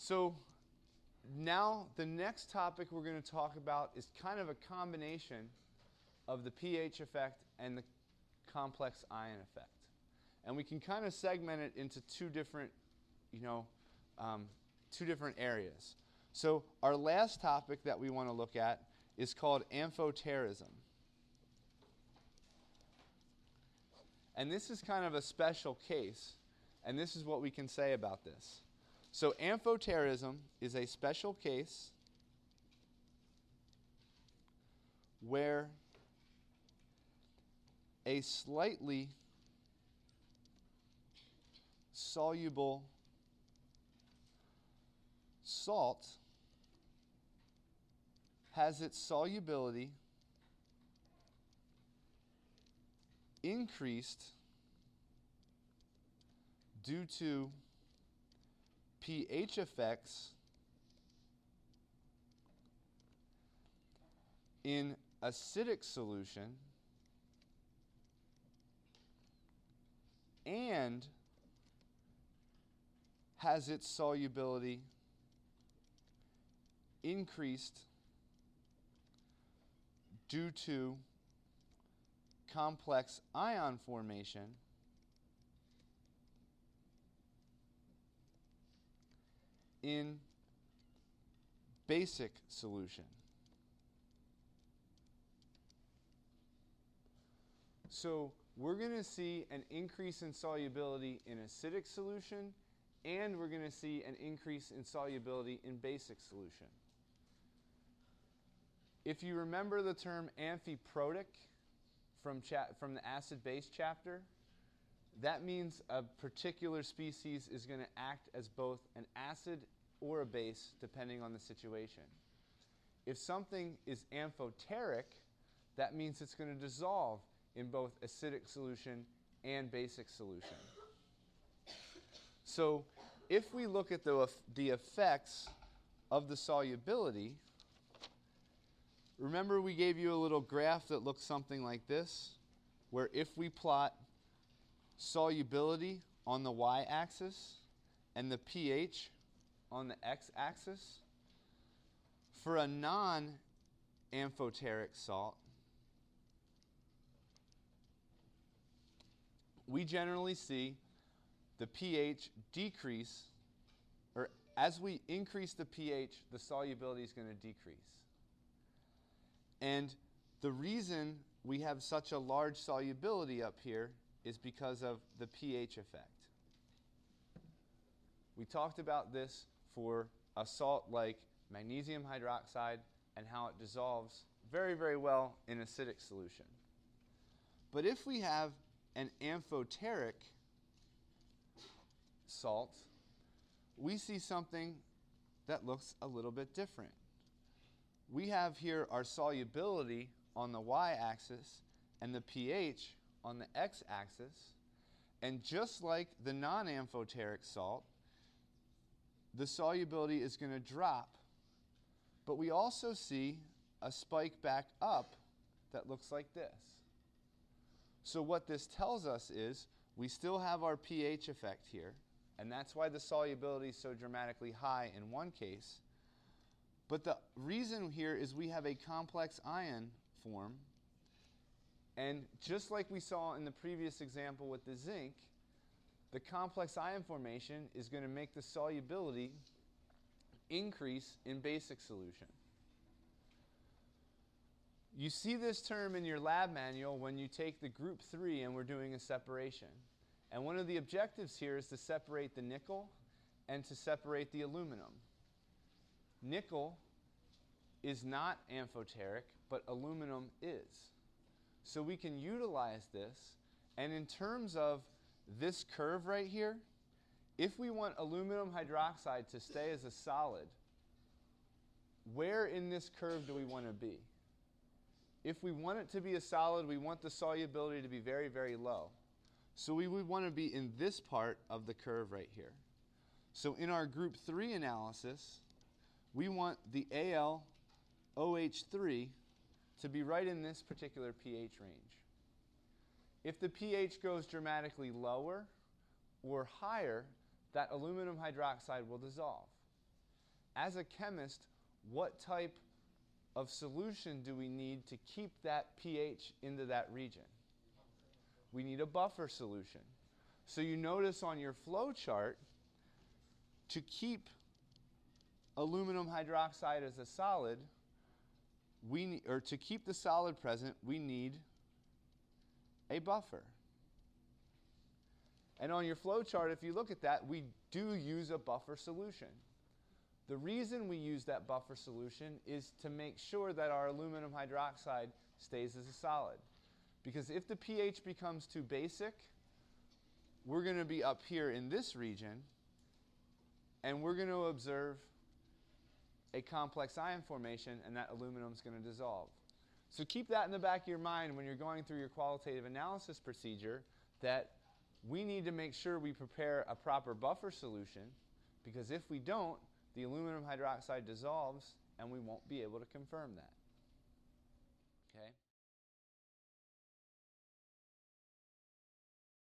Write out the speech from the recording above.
So now the next topic we're going to talk about is kind of a combination of the pH effect and the complex ion effect. And we can kind of segment it into two different areas. So our last topic that we want to look at is called amphoterism. And this is kind of a special case, and this is what we can say about this. So amphoterism is a special case where a slightly soluble salt has its solubility increased due to pH effects in acidic solution and has its solubility increased due to complex ion formation in basic solution. So we're going to see an increase in solubility in acidic solution, and we're going to see an increase in solubility in basic solution. If you remember the term amphiprotic from the acid-base chapter, that means a particular species is going to act as both an acid or a base depending on the situation. If something is amphoteric, that means it's going to dissolve in both acidic solution and basic solution. So if we look at the effects of the solubility, remember we gave you a little graph that looks something like this, where if we plot solubility on the y-axis and the pH on the x-axis, for a non-amphoteric salt, we generally see the pH decrease, or as we increase the pH, the solubility is going to decrease. And the reason we have such a large solubility up here is because of the pH effect. We talked about this for a salt like magnesium hydroxide and how it dissolves very, very well in acidic solution. But if we have an amphoteric salt, we see something that looks a little bit different. We have here our solubility on the y-axis and the pH on the x-axis, and just like the non-amphoteric salt, the solubility is going to drop, but we also see a spike back up that looks like this. So what this tells us is we still have our pH effect here, and that's why the solubility is so dramatically high in one case. But the reason here is we have a complex ion form, and just like we saw in the previous example with the zinc, the complex ion formation is going to make the solubility increase in basic solution. You see this term in your lab manual when you take the group 3 and we're doing a separation. And one of the objectives here is to separate the nickel and to separate the aluminum. Nickel is not amphoteric, but aluminum is. So we can utilize this, and in terms of this curve right here, if we want aluminum hydroxide to stay as a solid, where in this curve do we want to be? If we want it to be a solid, we want the solubility to be very, very low. So we would want to be in this part of the curve right here. So in our group 3 analysis, we want the AlOH3 to be right in this particular pH range. If the pH goes dramatically lower or higher, that aluminum hydroxide will dissolve. as a chemist, what type of solution do we need to keep that pH into that region? We need a buffer solution. So you notice on your flow chart, to keep aluminum hydroxide as a solid, or to keep the solid present, we need a buffer. And on your flow chart, if you look at that, we do use a buffer solution. The reason we use that buffer solution is to make sure that our aluminum hydroxide stays as a solid. Because if the pH becomes too basic, we're going to be up here in this region, and we're going to observe a complex ion formation, and that aluminum is going to dissolve. So keep that in the back of your mind when you're going through your qualitative analysis procedure, that we need to make sure we prepare a proper buffer solution, because if we don't, the aluminum hydroxide dissolves and we won't be able to confirm that. Okay?